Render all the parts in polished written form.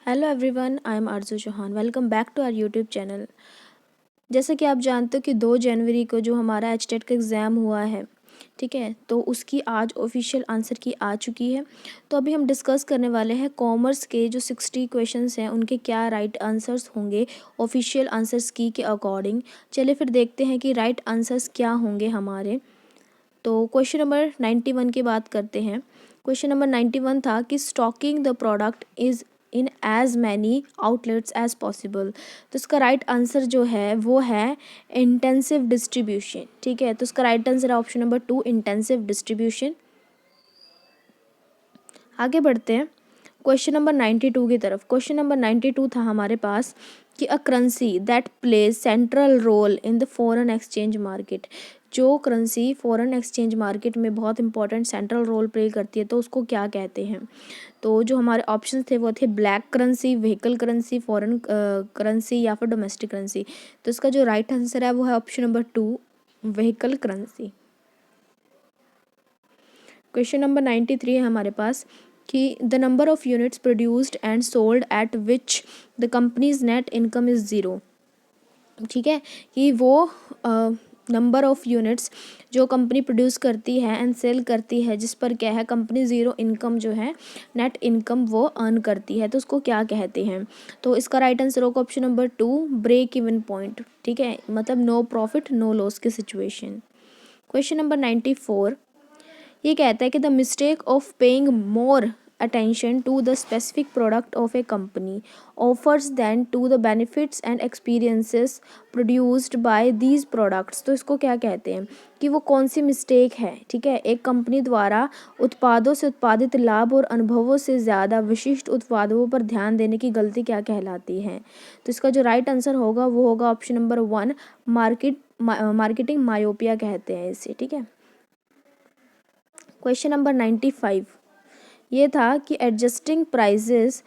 Hello everyone, I am Aarzoo Chauhan. Welcome back to our YouTube channel. जैसे कि आप जानते हो कि 2 जनवरी को जो हमारा एचटेट का एग्ज़ाम हुआ है, ठीक है, तो उसकी आज ऑफिशियल आंसर की आ चुकी है। तो अभी हम डिस्कस करने वाले हैं कॉमर्स के जो 60 क्वेश्चंस हैं उनके क्या राइट आंसर्स होंगे ऑफिशियल आंसर्स की के अकॉर्डिंग। चलिए फिर देखते हैं कि राइट आंसर्स क्या होंगे हमारे। तो क्वेश्चन नंबर 91 की बात करते हैं। क्वेश्चन नंबर 91 था कि stocking the product is in as many outlets as possible. तो इसका राइट आंसर जो है वो है इंटेंसिव डिस्ट्रीब्यूशन। ठीक है, तो इसका राइट आंसर है ऑप्शन नंबर 2, इंटेंसिव डिस्ट्रीब्यूशन। आगे बढ़ते हैं क्वेश्चन नंबर 92 की तरफ। क्वेश्चन नंबर 92 था हमारे पास कि a currency that plays central role in the foreign exchange market. जो करेंसी फॉरेन एक्सचेंज मार्केट में बहुत इंपॉर्टेंट सेंट्रल रोल प्ले करती है तो उसको क्या कहते हैं। तो जो हमारे ऑप्शन थे वो थे black currency, vehicle currency, foreign currency या फिर डोमेस्टिक करेंसी। तो इसका जो राइट आंसर है वो है option number 2, vehicle currency. Question number 93 है हमारे पास कि the number of units produced and sold at which the companies net income is zero. ठीक है, कि वो नंबर ऑफ़ यूनिट्स जो कंपनी प्रोड्यूस करती है एंड सेल करती है जिस पर क्या है कंपनी ज़ीरो इनकम जो है नेट इनकम वो अर्न करती है, तो उसको क्या कहते हैं। तो इसका राइट आंसर होगा option number 2, break even point. ठीक है, मतलब नो प्रॉफिट नो लॉस की सिचुएशन। क्वेश्चन नंबर 94 ये कहता है कि the mistake of paying more attention to the specific product of a company offers than to the benefits and experiences produced by these products. तो इसको क्या कहते हैं कि वो कौन सी मिस्टेक है। ठीक है, एक कंपनी द्वारा उत्पादों से उत्पादित लाभ और अनुभवों से ज़्यादा विशिष्ट उत्पादों पर ध्यान देने की गलती क्या कहलाती है। तो इसका जो राइट आंसर होगा वो होगा ऑप्शन नंबर 1, मार्केटिंग मायोपिया कहते हैं इसे। ठीक है, क्वेश्चन नंबर 95 ये था कि adjusting prices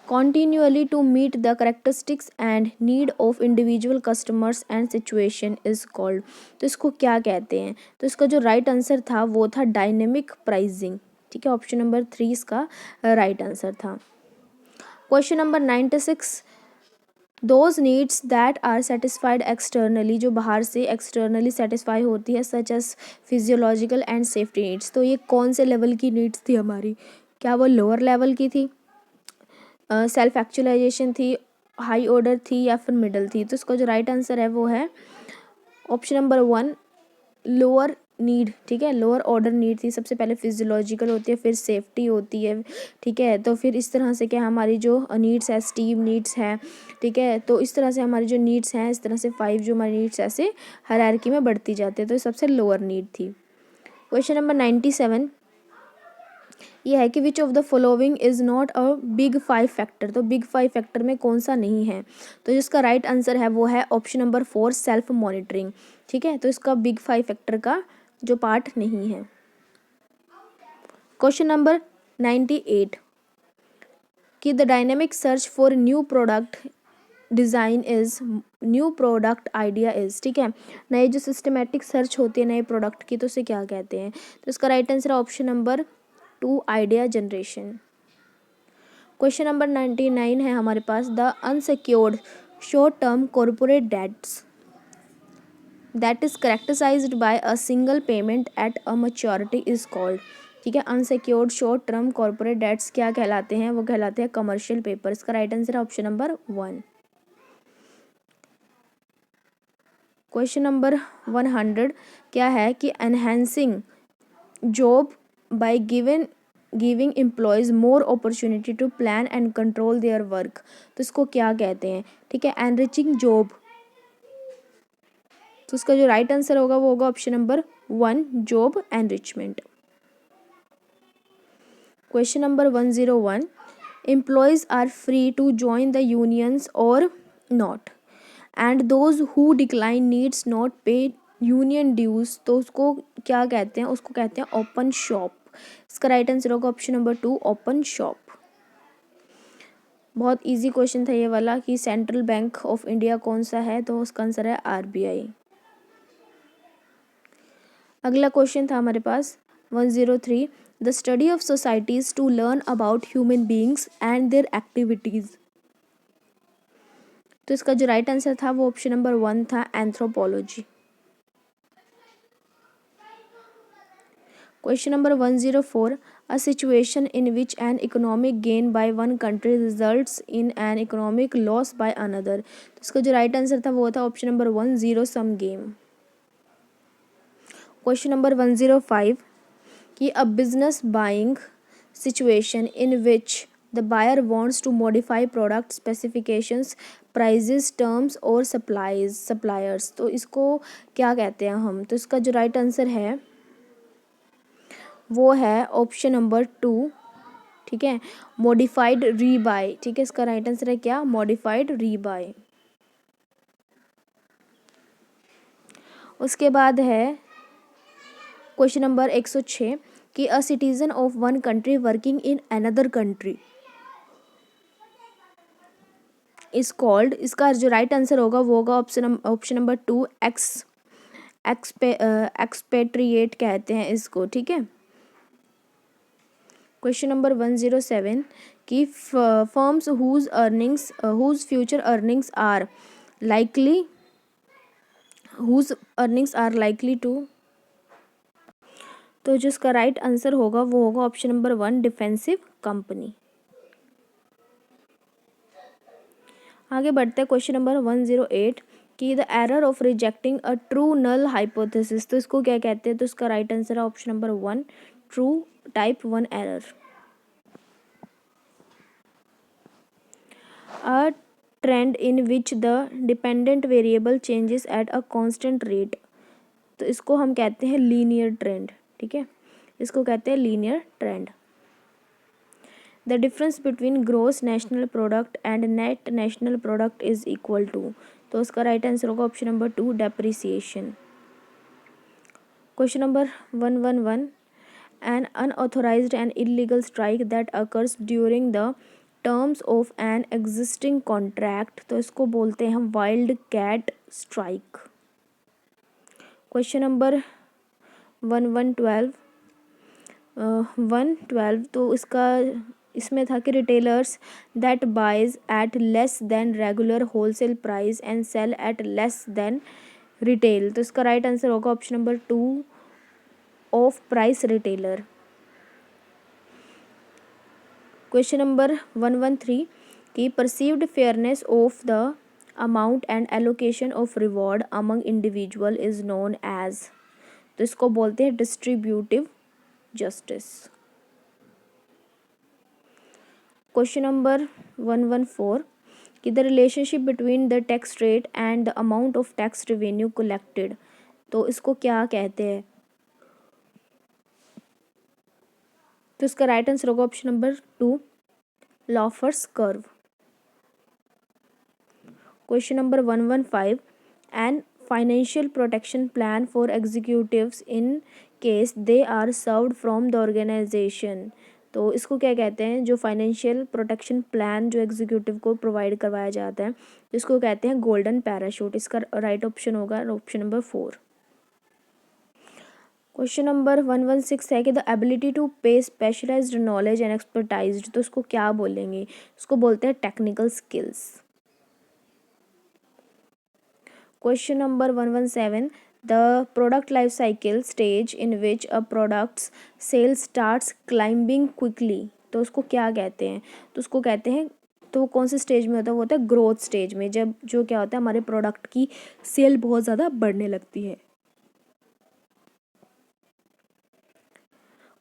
continually to meet the characteristics and need of individual customers and situation is called। तो इसको क्या कहते हैं। तो इसका जो राइट आंसर था वो था डायनेमिक प्राइसिंग। ठीक है, ऑप्शन नंबर 3 इसका राइट आंसर था। Question number 96 those needs that are satisfied externally, जो बाहर से एक्सटर्नली सेटिस्फाई होती है such as physiological and safety needs. तो ये कौन से लेवल की नीड्स थी हमारी, क्या वो लोअर लेवल की थी, सेल्फ एक्चुअलाइजेशन थी, हाई ऑर्डर थी या फिर मिडल थी। तो इसका जो राइट आंसर है वो है ऑप्शन नंबर 1, लोअर नीड। ठीक है, लोअर ऑर्डर नीड थी। सबसे पहले फिजियोलॉजिकल होती है, फिर सेफ्टी होती है। ठीक है, तो फिर इस तरह से क्या हमारी जो नीड्स है स्टीम नीड्स है। ठीक है, तो इस तरह से हमारी जो नीड्स हैं इस तरह से 5 जो हमारी नीड्स ऐसे हायरार्की में बढ़ती जाती है। तो ये सबसे लोअर नीड थी। क्वेश्चन नंबर 97 ये है कि विच of the following is not a big 5 factor. तो बिग 5 फैक्टर में कौन सा नहीं है। तो जिसका राइट आंसर है वो है ऑप्शन नंबर 4, सेल्फ मॉनिटरिंग। ठीक है, तो इसका बिग 5 फैक्टर का जो पार्ट नहीं है। क्वेश्चन नंबर 98 कि the dynamic search for new product design is new product idea is. ठीक है, नए जो सिस्टमेटिक सर्च होती है नए प्रोडक्ट की तो उसे क्या कहते हैं। तो इसका राइट आंसर है option number 2, idea generation. Question number 99 है हमारे पास the unsecured short term corporate debts that is characterised by a single payment at a maturity is called. ठीक है, unsecured short term corporate debts क्या कहलाते हैं, वो कहलाते हैं कमर्शियल पेपर। इसका राइट आंसर है ऑप्शन नंबर 1। क्वेश्चन नंबर 100 क्या है कि enhancing job by giving employees more opportunity to plan and control their work. तो इसको क्या कहते हैं। ठीक है, एनरिचिंग जॉब। तो इसका जो राइट आंसर होगा वो होगा option number 1, job enrichment. Question number 101 employees are free to join the unions और not and those who decline needs not pay union dues. तो उसको क्या कहते हैं, उसको कहते हैं ओपन शॉप। इसका राइट आंसर होगा ऑप्शन नंबर 2, ओपन शॉप। बहुत इजी क्वेश्चन था ये वाला कि सेंट्रल बैंक ऑफ इंडिया कौन सा है, तो उसका आंसर है आरबीआई। अगला क्वेश्चन था हमारे पास 103 the study of societies to learn about human beings and their activities. तो इसका जो राइट आंसर था वो ऑप्शन नंबर 1 था, anthropology. Question number 104. A situation in which an economic gain by one country results in an economic loss by another. तो इसका जो right answer था वो था option number 1, zero sum game. Question number 105 कि a business buying situation in which the buyer wants to modify product specifications, prices, terms और suppliers, तो इसको क्या कहते हैं हम? तो इसका जो राइट आंसर है वो है ऑप्शन नंबर 2, ठीक है, मॉडिफाइड रीबाय। ठीक है, इसका राइट आंसर है क्या? मॉडिफाइड रीबाय। उसके बाद है क्वेश्चन नंबर 106 कि a citizen of one country working in another country is called. इसका जो राइट आंसर होगा वो होगा ऑप्शन नंबर 2, एक्सपेट्रिएट कहते हैं इसको। ठीक है, क्वेश्चन नंबर 107 कि firms whose future earnings are likely to. तो जिसका राइट आंसर होगा वो होगा ऑप्शन नंबर 1, डिफेंसिव कंपनी। आगे बढ़ते हैं क्वेश्चन नंबर 108 कि the error of rejecting a true null hypothesis, तो इसको क्या कहते हैं? तो इसका राइट आंसर है option number 1, true type 1 error. A trend in which the dependent variable changes at a constant rate, तो इसको हम कहते हैं लीनियर ट्रेंड। ठीक है, इसको कहते हैं linear trend. The difference between gross national product and net national product is equal to, तो उसका राइट आंसर होगा option number 2, depreciation. Question number 111 an unauthorised and illegal strike that occurs during the terms of an existing contract, तो इसको बोलते हैं हम wildcat strike. Question number 112 तो इसमें था कि retailers that buys at less than regular wholesale price and cell at less than retail, तो इसका राइट आंसर होगा option number 2, off price retailer. Question number 113 कि perceived fairness of the amount and allocation of reward among individual is known as, तो इसको बोलते हैं distributive justice. Question number 114 कि the relationship between the tax rate and the amount of tax revenue collected, तो इसको क्या कहते हैं? तो इसका राइट आंसर होगा option number 2, Laffer's curve. Question number 115 an financial protection plan for executives in case they are served from the organisation, तो इसको क्या कहते हैं? जो फाइनेंशियल प्रोटेक्शन प्लान जो एग्जीक्यूटिव को प्रोवाइड करवाया जाता है, इसको कहते हैं गोल्डन पैराशूट। इसका राइट ऑप्शन होगा ऑप्शन नंबर 4। क्वेश्चन नंबर 116 है कि the ability to pay specialised knowledge and expertised, तो इसको क्या बोलेंगे? इसको बोलते हैं technical skills. Question number 117 the product life cycle stage in which a products sale starts climbing quickly, तो उसको क्या कहते हैं? तो उसको कहते हैं, तो वो कौन से स्टेज में होता है? वो होता है ग्रोथ स्टेज में, जब जो क्या होता है हमारे प्रोडक्ट की सेल बहुत ज़्यादा बढ़ने लगती है।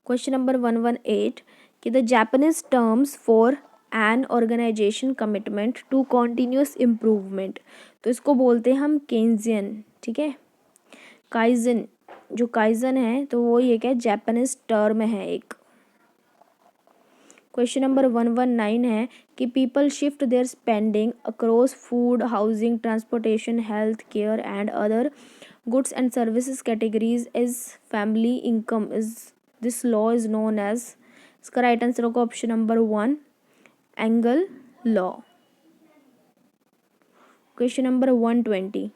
क्वेश्चन नंबर 118 कि the Japanese terms for an organisation commitment to continuous improvement, तो इसको बोलते हैं हम केन्जियन। ठीक है, काइजन, जो काइजन है तो वो ये क्या जापानीज टर्म है एक। क्वेश्चन नंबर 119 है कि people shift their spending across food, housing, transportation, health care and other goods and services categories as family income is this law is known as, इसका राइट आंसर होगा option number 1, Engel law. Question number 120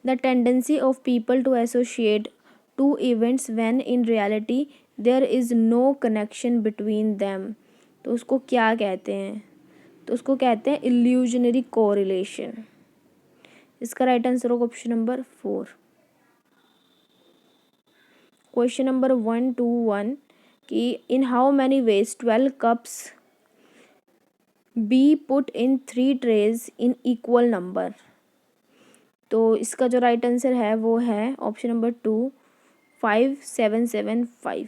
the tendency of people to associate two events when in reality there is no connection between them, तो उसको क्या कहते हैं? तो उसको कहते हैं इल्यूजनरी कोरिलेशन। इसका राइट आंसर होगा ऑप्शन नंबर 4। क्वेश्चन नंबर 121 कि in how many ways 12 cups be put in 3 trays in equal number. तो इसका जो राइट आंसर है वो है ऑप्शन नंबर 2, 5, 7, 7, 5।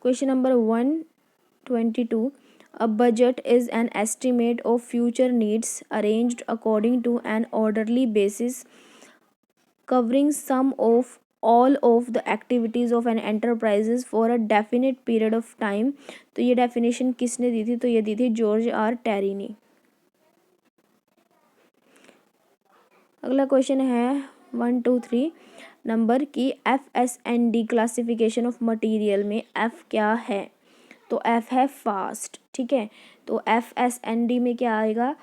क्वेश्चन नंबर 122 a budget is an estimate of future needs arranged according to an orderly basis covering some of all of the activities of an enterprises for a definite period of time। तो ये definition किसने दी थी? तो ये दी थी George R Terry ने। अगला question है 123 नंबर की FSND क्लासिफिकेशन ऑफ मटेरियल में F क्या है? तो F है फास्ट, ठीक है। तो FSND में क्या आएगा?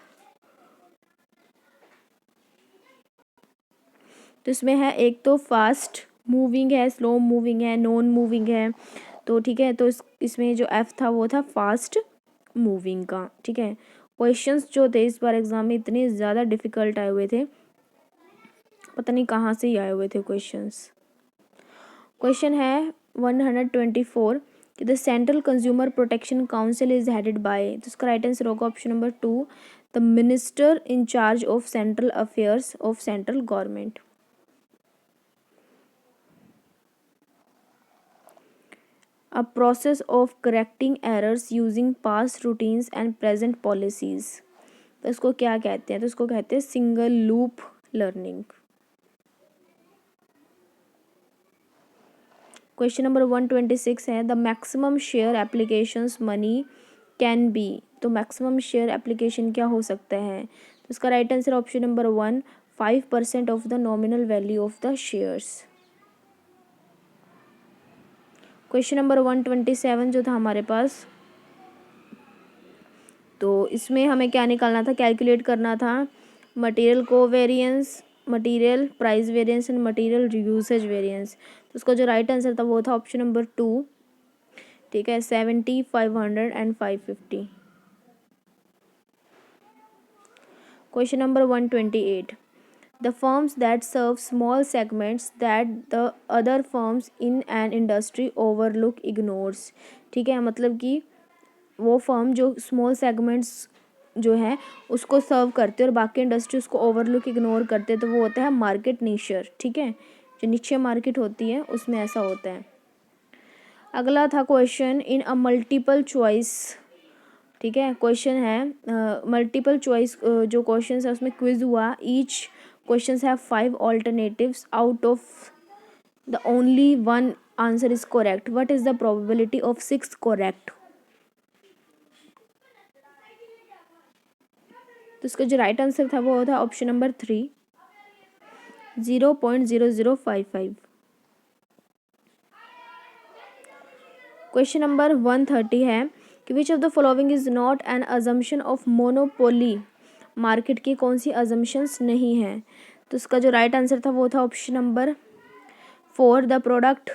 तो इसमें है एक तो फास्ट मूविंग है, स्लो मूविंग है, नॉन मूविंग है। तो ठीक है, तो इसमें जो F था वो था फास्ट मूविंग का, ठीक है। क्वेश्चंस जो थे इस बार एग्जाम में इतने ज़्यादा डिफिकल्ट आए हुए थे, पता नहीं कहाँ से ही आए हुए थे क्वेश्चंस। क्वेश्चन है 124 कि the central consumer protection council is headed by. तो इसका राइट आंसर होगा option number 2, the minister in charge of central affairs of central government. A process of correcting errors using past routines and present policies. तो इसको क्या कहते हैं? तो इसको कहते हैं single loop learning. Question number 126 है the maximum share applications money can be. तो मैक्सिमम शेयर एप्लीकेशन क्या हो सकता है? तो इसका right answer option number 1, 5% of the nominal value of the shares. Question number 127 जो था हमारे पास, तो इसमें हमें क्या निकालना था? कैलकुलेट करना था material covariance, material price variance and material usage variance. तो उसका जो राइट आंसर था वो था ऑप्शन नंबर 2, ठीक है, 70, 500 and 550। Question number 128 the firms that serve small segments that the other firms in an industry overlook ignores. ठीक है, मतलब कि वो फर्म जो स्मॉल सेगमेंट्स जो है उसको सर्व करते हैं और बाकी इंडस्ट्री उसको ओवरलुक इग्नोर करते हैं, तो वो होता है मार्केट नीशर। ठीक है, जो नीचे मार्केट होती है उसमें ऐसा होता है। अगला था question in a multiple choice. ठीक है, क्वेश्चन है मल्टीपल चॉइस जो क्वेश्चन है उसमें क्विज हुआ। Each question have 5 alternatives out of the only 1 answer is correct. What is the probability of 6 correct? तो इसका जो राइट आंसर था वो था ऑप्शन नंबर 3, 0.0055। क्वेश्चन नंबर 130 है कि विच of the following is not an assumption of monopoly. Market की कौन सी अजम्पशंस नहीं है? तो इसका जो राइट आंसर था वो था option number 4, the product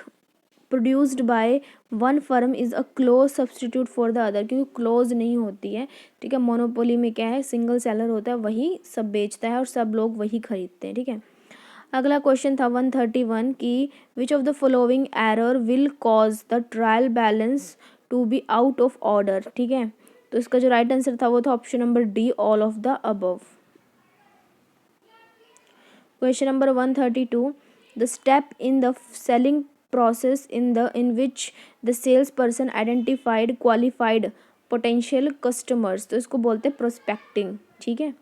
produced by one firm is a close substitute for the other, क्योंकि क्लोज नहीं होती है। ठीक है, मोनोपोली में क्या है, सिंगल सेलर होता है, वही सब बेचता है और सब लोग वही खरीदते हैं। ठीक है, अगला क्वेश्चन था 131 की which of the following error will cause the trial balance to be out of order. ठीक है, तो इसका जो राइट आंसर था वो था option number D, all of the above. Question number 132 the step in the selling process in which the salesperson identified qualified potential customers। तो इसको बोलते हैं प्रोस्पेक्टिंग। ठीक है,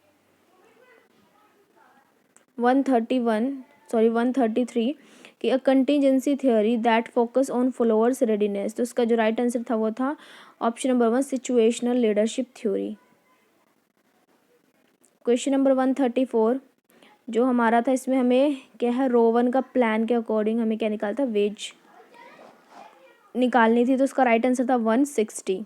133 कि a contingency theory that focus on followers readiness. तो इसका जो राइट आंसर था वो था option number 1, situational leadership theory. Question number 134 जो हमारा था, इसमें हमें क्या है, रोवन का प्लान के अकॉर्डिंग हमें क्या निकालना था, वेज निकालनी थी। तो उसका राइट आंसर था 160।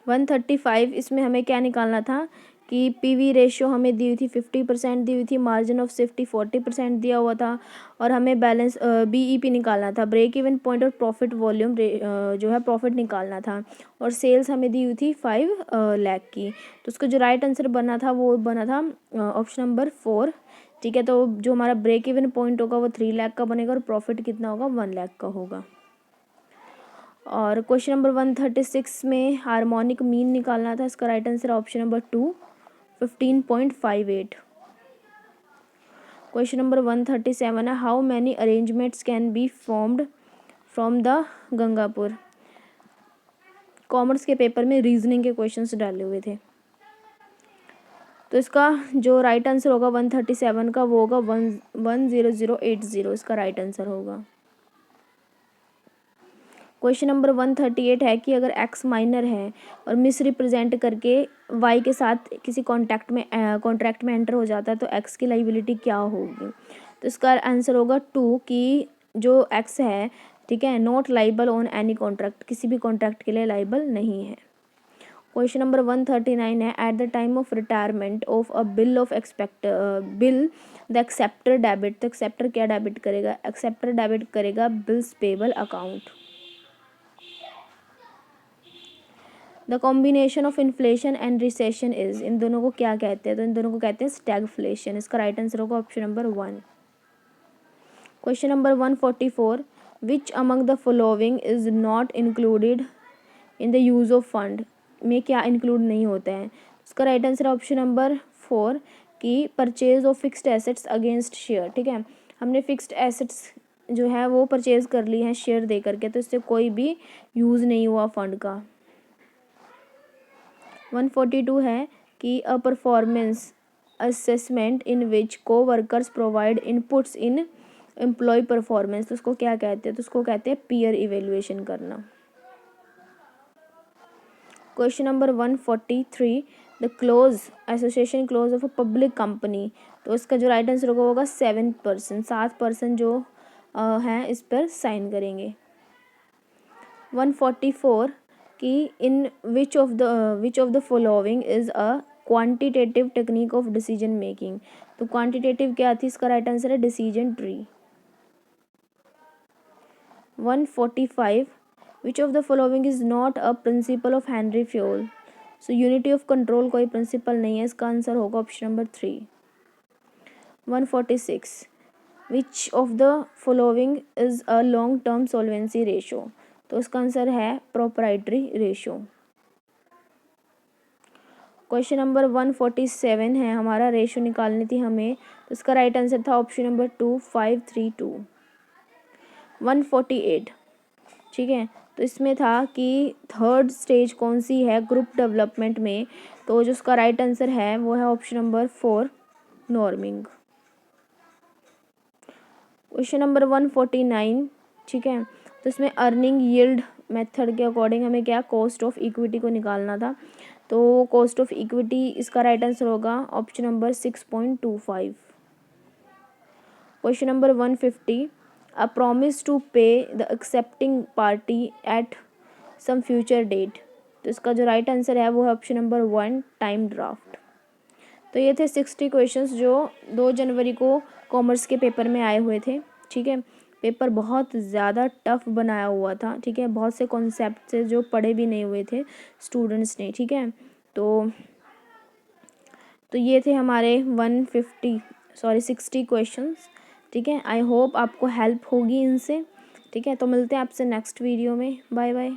135 इसमें हमें क्या निकालना था कि पीवी रेशियो हमें दी हुई थी 50% दी हुई थी, मार्जिन ऑफ सेफ्टी 40% दिया हुआ था, और हमें बैलेंस बीईपी निकालना था, ब्रेक इवन पॉइंट और प्रॉफिट वॉल्यूम जो है प्रॉफिट निकालना था, और सेल्स हमें दी हुई थी 5 लाख की। तो उसका जो राइट आंसर बना था वो बना था ऑप्शन नंबर 4। ठीक है, तो जो हमारा ब्रेक इवन पॉइंट होगा वो 3 लाख का बनेगा और प्रॉफिट कितना होगा 1 लाख का होगा। और क्वेश्चन नंबर 136 में हार्मोनिक मीन निकालना था, इसका right answer option number 2 15.58। Question number 137 है how many arrangements can be formed from the Gangapur. Commerce के पेपर में रीजनिंग के क्वेश्चंस डाले हुए थे, तो इसका जो राइट आंसर होगा 137 का वो होगा 10080, इसका राइट आंसर होगा। क्वेश्चन नंबर 138 है कि अगर x माइनर है और मिस रिप्रेजेंट करके y के साथ किसी कॉन्ट्रैक्ट में एंटर हो जाता है तो x की लाइबिलिटी क्या होगी। तो इसका आंसर होगा 2 कि जो x है, ठीक है, not liable on any contract, किसी भी कॉन्ट्रैक्ट के लिए लाइबल नहीं है। क्वेश्चन नंबर 139 है at the time of retirement of a bill of bill the acceptor debit. तो एक्सेप्टर क्या डेबिट करेगा, एक्सेप्टर डेबिट करेगा bills payable account. The combination of inflation and recession is, इन दोनों को क्या कहते हैं, तो इन दोनों को कहते हैं स्टैगफ्लेशन। इसका राइट आंसर होगा option number 1। Question number 144 which among the following is not included in the use of fund, में क्या इंक्लूड नहीं होता है। इसका राइट आंसर ऑप्शन नंबर 4 कि purchase of fixed assets against share. ठीक है, हमने फिक्स्ड एसेट्स जो है वो परचेज कर ली हैं शेयर दे करके, तो इससे कोई भी यूज़ नहीं हुआ फंड का। 142 है कि अ परफॉर्मेंस असेसमेंट इन विच को वर्कर्स प्रोवाइड इनपुट्स इन एम्प्लॉय परफॉर्मेंस, तो उसको क्या कहते हैं, तो उसको कहते हैं पीयर इवेल्युएशन करना। Question number 143 the close association close of a public company, तो इसका जो राइट आंसर होगा 7% जो हैं इस पर साइन करेंगे। 144 कि in which of the following is a quantitative technique of decision making, तो क्वांटिटेटिव क्या थी, इसका राइट आंसर है decision tree. 145 which of the following is not a principle of Henry Fayol, so unity of control कोई principle नहीं है, इसका answer होगा option number 3। 146 which of the following is a long term solvency ratio, तो इसका answer है proprietary ratio. Question number 147 है, हमारा रेशो निकालनी थी हमें, तो इसका राइट आंसर था ऑप्शन नंबर 2 532। 148, ठीक है, तो इसमें था कि थर्ड स्टेज कौन सी है ग्रुप डेवलपमेंट में, तो जो उसका राइट आंसर है वो है option number 4 norming. Question number 149, ठीक है, तो इसमें अर्निंग यील्ड मेथड के अकॉर्डिंग हमें क्या कॉस्ट ऑफ इक्विटी को निकालना था, तो कॉस्ट ऑफ इक्विटी इसका राइट आंसर होगा option number 6.25। Question number 150 a promise to pay the accepting party at some future date, तो इसका जो राइट आंसर है वो है ऑप्शन नंबर 1 टाइम ड्राफ्ट। तो ये थे 60 क्वेश्चंस जो 2 जनवरी को कॉमर्स के पेपर में आए हुए थे। ठीक है, पेपर बहुत ज़्यादा टफ बनाया हुआ था। ठीक है, बहुत से कॉन्सेप्ट से जो पढ़े भी नहीं हुए थे स्टूडेंट्स ने। ठीक है, तो ये थे हमारे 60 क्वेश्चंस। ठीक है, आई होप आपको हेल्प होगी इनसे। ठीक है, तो मिलते हैं आपसे नेक्स्ट वीडियो में। Bye bye.